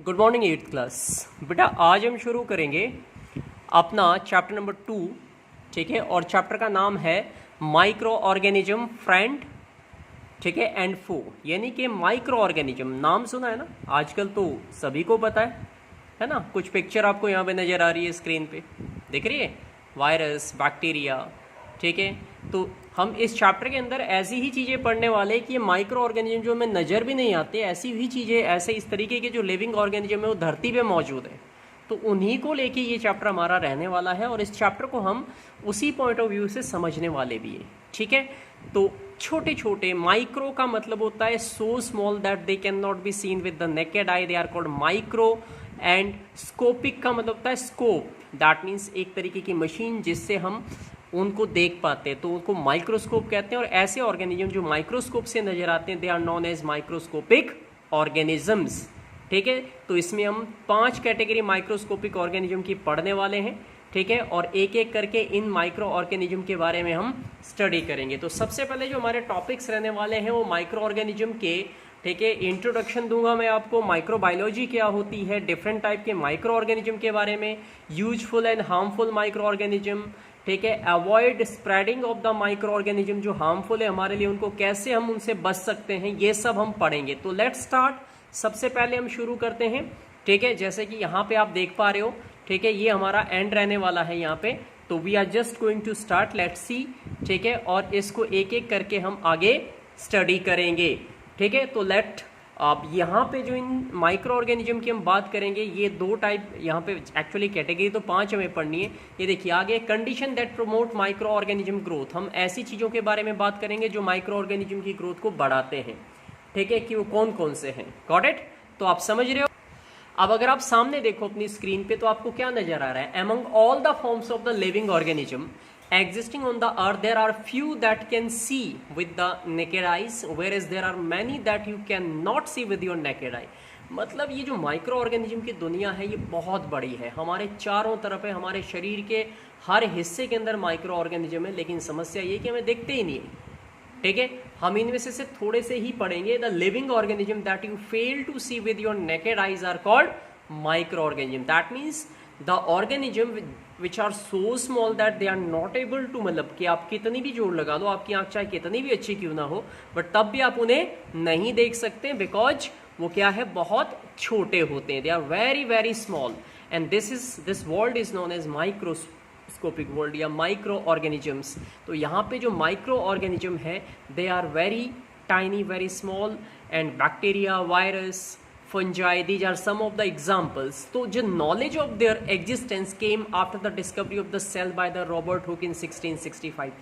Good morning eighth class. बेटा आज हम शुरू करेंगे अपना चैप्टर नंबर 2, ठीक है। और चैप्टर का नाम है माइक्रो ऑर्गेनिज्म फ्रेंड, ठीक है, एंड फो। यानी कि माइक्रो ऑर्गेनिज्म नाम सुना है ना, आजकल तो सभी को पता है ना। कुछ पिक्चर आपको यहाँ पे नज़र आ रही है स्क्रीन पे, दिख रही है, वायरस, बैक्टीरिया, ठीक है। तो हम इस चैप्टर के अंदर ऐसी ही चीज़ें पढ़ने वाले हैं कि ये माइक्रो ऑर्गेनिज्म जो हमें नज़र भी नहीं आते, ऐसी ही चीज़ें, ऐसे इस तरीके के जो लिविंग ऑर्गेनिज्म है वो धरती पे मौजूद है। तो उन्हीं को लेके ये चैप्टर हमारा रहने वाला है और इस चैप्टर को हम उसी पॉइंट ऑफ व्यू से समझने वाले भी हैं, ठीक है। तो छोटे छोटे, माइक्रो का मतलब होता है so small that they can not be seen with the naked eye, they are called micro. And scopic का मतलब होता है स्कोप, दैट मीन्स एक तरीके की मशीन जिससे हम उनको देख पाते हैं, तो उनको माइक्रोस्कोप कहते हैं। और ऐसे ऑर्गेनिज्म जो माइक्रोस्कोप से नजर आते हैं, they are known as microscopic organisms, ठीक है। तो इसमें हम 5 कैटेगरी माइक्रोस्कोपिक ऑर्गेनिज्म की पढ़ने वाले हैं, ठीक है। और एक एक करके इन माइक्रो ऑर्गेनिज्म के बारे में हम स्टडी करेंगे। तो सबसे पहले जो हमारे टॉपिक्स रहने वाले हैं वो माइक्रो ऑर्गेनिज्म के, ठीक है, इंट्रोडक्शन दूंगा मैं आपको, माइक्रोबायोलॉजी क्या होती है, डिफरेंट टाइप के माइक्रो ऑर्गेनिज्म के बारे में, useful and harmful micro organism, ठीक है, avoid spreading of the micro organism, जो हार्मफुल है हमारे लिए उनको कैसे हम उनसे बच सकते हैं, ये सब हम पढ़ेंगे। तो लेट्स स्टार्ट। सबसे पहले हम शुरू करते हैं, ठीक है। जैसे कि यहाँ पे आप देख पा रहे हो, ठीक है, ये हमारा एंड रहने वाला है यहाँ पे। तो we are just going to start, let's see, ठीक है। और इसको एक एक करके हम आगे स्टडी करेंगे, ठीक है। तो लेट अब यहाँ पे जो इन माइक्रो ऑर्गेनिज्म की हम बात करेंगे, ये 2 टाइप यहाँ पे एक्चुअली कैटेगरी तो 5 हमें पढ़नी है। ये देखिए आगे, condition that promote micro organism growth, हम ऐसी चीज़ों के बारे में बात करेंगे जो माइक्रो ऑर्गेनिज्म की ग्रोथ को बढ़ाते हैं, ठीक है, कि वो कौन कौन से हैं। Got it? तो आप समझ रहे हो। अब अगर आप सामने देखो अपनी स्क्रीन पे तो आपको क्या नजर आ रहा है, among all the forms of the living organism existing on the earth there are few that can see with the naked eyes, whereas there are many that you can not see with your naked eye। मतलब ये जो micro organism की दुनिया है ये बहुत बड़ी है, हमारे चारों तरफ है, हमारे शरीर के हर हिस्से के अंदर माइक्रो ऑर्गेनिज्म है। लेकिन समस्या ये कि हमें दिखते ही नहीं है, ठीक है। हम इनमें से थोड़े से ही पढ़ेंगे। The living organism that you fail to see with your naked eyes are called micro organism. That means the organism which are so small that they are not able to, मतलब कि आप कितनी भी जोर लगा लो, आपकी आंख चाहे कितनी भी अच्छी क्यों ना हो, बट तब भी आप उन्हें नहीं देख सकते, बिकॉज वो क्या है, बहुत छोटे होते हैं। They are very very small and this world is known as microscopic world या माइक्रो ऑर्गेनिजम्स। तो यहाँ पे जो माइक्रो ऑर्गेनिज्म है they are very tiny, very small, and bacteria, virus, fungi, these are some of the examples। तो जो knowledge of their existence came after the discovery of the cell by the Robert Hooke in 1665।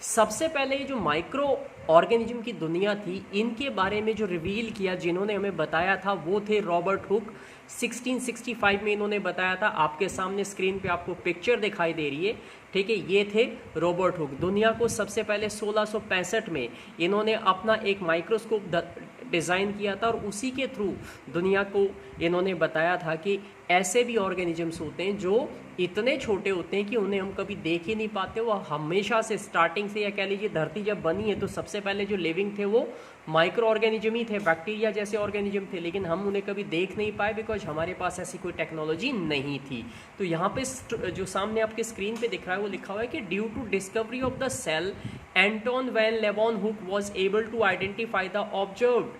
सबसे पहले जो micro organism की दुनिया थी इनके बारे में जो रिवील किया, जिन्होंने हमें बताया था, वो थे रॉबर्ट हुक। 1665 में इन्होंने बताया था। आपके सामने स्क्रीन पे आपको पिक्चर दिखाई दे रही है, ठीक है, ये थे रॉबर्ट हुक। दुनिया को सबसे पहले 1665 में इन्होंने अपना एक माइक्रोस्कोप डिज़ाइन किया था और उसी के थ्रू दुनिया को इन्होंने बताया था कि ऐसे भी ऑर्गेनिजम्स होते हैं जो इतने छोटे होते हैं कि उन्हें हम कभी देख ही नहीं पाते। वो हमेशा से स्टार्टिंग से, या कह लीजिए धरती जब बनी है तो सबसे पहले जो लिविंग थे वो माइक्रो ऑर्गेनिज्म ही थे, बैक्टीरिया जैसे ऑर्गेनिज्म थे, लेकिन हम उन्हें कभी देख नहीं पाए बिकॉज हमारे पास ऐसी कोई टेक्नोलॉजी नहीं थी। तो यहाँ पे जो सामने आपके स्क्रीन पे दिख रहा है वो लिखा हुआ है कि due to discovery of the cell Anton van Leeuwenhoek was able to identify the observed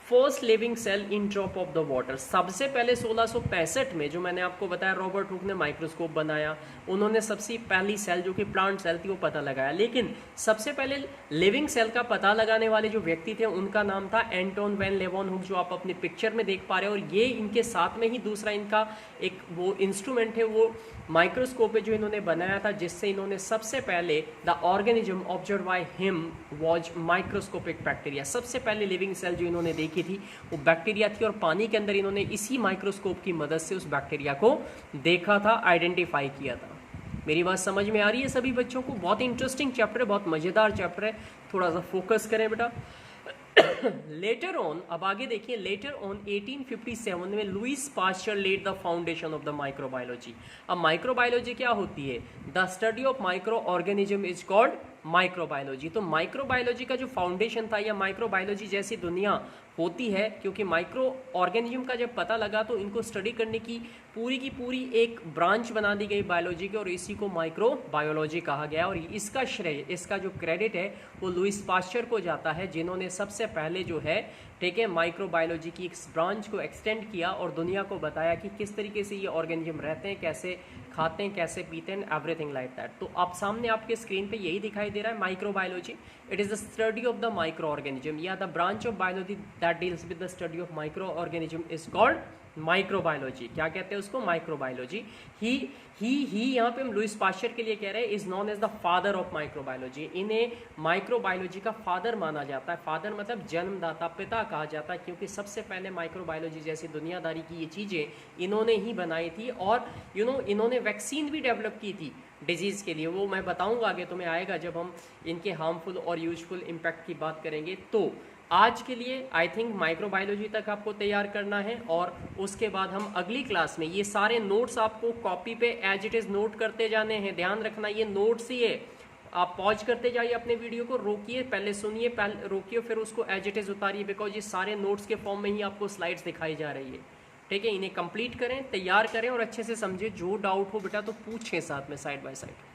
first living cell in drop of the water. सबसे पहले 1665 में, जो मैंने आपको बताया, रॉबर्ट हुक ने माइक्रोस्कोप बनाया, उन्होंने सबसे पहली सेल जो कि प्लांट सेल थी वो पता लगाया। लेकिन सबसे पहले लिविंग सेल का पता लगाने वाले जो व्यक्ति थे उनका नाम था एंटोन वैन लेवॉन हुक, जो आप अपनी पिक्चर में देख पा रहे हो। और ये इनके साथ में ही दूसरा इनका एक वो इंस्ट्रूमेंट है, वो माइक्रोस्कोप है जो इन्होंने बनाया था, जिससे इन्होंने सबसे पहले the organism observe by him was microscopic bacteria. सबसे पहले लिविंग सेल जो इन्होंने देखी थी वो बैक्टीरिया थी, और पानी के अंदर इन्होंने इसी माइक्रोस्कोप की मदद से उस बैक्टीरिया को देखा था, आइडेंटिफाई किया था। मेरी बात समझ में आ रही है सभी बच्चों को? बहुत इंटरेस्टिंग चैप्टर है, बहुत मज़ेदार चैप्टर है, थोड़ा सा फोकस करें बेटा। लेटर ऑन, अब आगे देखिए, लेटर ऑन 1857 में Louis Pasteur led the foundation of the microbiology. अब माइक्रोबायोलॉजी क्या होती है? The study of micro organism is called microbiology. तो माइक्रोबायोलॉजी का जो फाउंडेशन था, या माइक्रोबायोलॉजी जैसी दुनिया होती है, क्योंकि माइक्रो ऑर्गेनिज्म का जब पता लगा तो इनको स्टडी करने की पूरी एक ब्रांच बना दी गई बायोलॉजी की, और इसी को माइक्रोबायोलॉजी कहा गया। और इसका श्रेय, इसका जो क्रेडिट है वो लुईस पास्चर को जाता है, जिन्होंने सबसे पहले जो है, ठीक है, माइक्रोबायोलॉजी की इस ब्रांच को एक्सटेंड किया और दुनिया को बताया कि किस तरीके से ये ऑर्गेनिज्म रहते हैं, कैसे खाते हैं, कैसे पीते हैं, एवरीथिंग लाइक दैट। तो आप सामने आपके स्क्रीन पे यही दिखाई दे रहा है, microbiology. It is the study of the micro organism, या the branch of biology that deals with the study of micro organism is called microbiology. क्या कहते हैं उसको? माइक्रोबायोलॉजी। ही यहाँ पे हम लुईस पास्चर के लिए कह रहे हैं, is known as the father of microbiology. इन्हें माइक्रोबायोलॉजी का फादर माना जाता है। फादर मतलब जन्मदाता, पिता कहा जाता है, क्योंकि सबसे पहले माइक्रोबायोलॉजी जैसी दुनियादारी की ये चीज़ें इन्होंने ही बनाई थी। और इन्होंने वैक्सीन भी डेवलप की थी डिजीज़ के लिए। वो मैं बताऊंगा आगे, तुम्हें आएगा जब हम इनके हार्मफुल और यूजफुल इम्पैक्ट की बात करेंगे। तो आज के लिए आई थिंक माइक्रोबायोलॉजी तक आपको तैयार करना है, और उसके बाद हम अगली क्लास में ये सारे नोट्स आपको कॉपी पे एज इट इज़ नोट करते जाने हैं। ध्यान रखना, ये नोट्स ही है। आप पॉज करते जाइए अपने वीडियो को, रोकिए, पहले सुनिए, पहले रोकिए, फिर उसको एज इट इज़ उतारिए, बिकॉज ये सारे नोट्स के फॉर्म में ही आपको स्लाइड्स दिखाई जा रही है। ठीक है, इन्हें कंप्लीट करें, तैयार करें और अच्छे से समझिए। जो डाउट हो बेटा तो पूछें साथ में, साइड बाय साइड।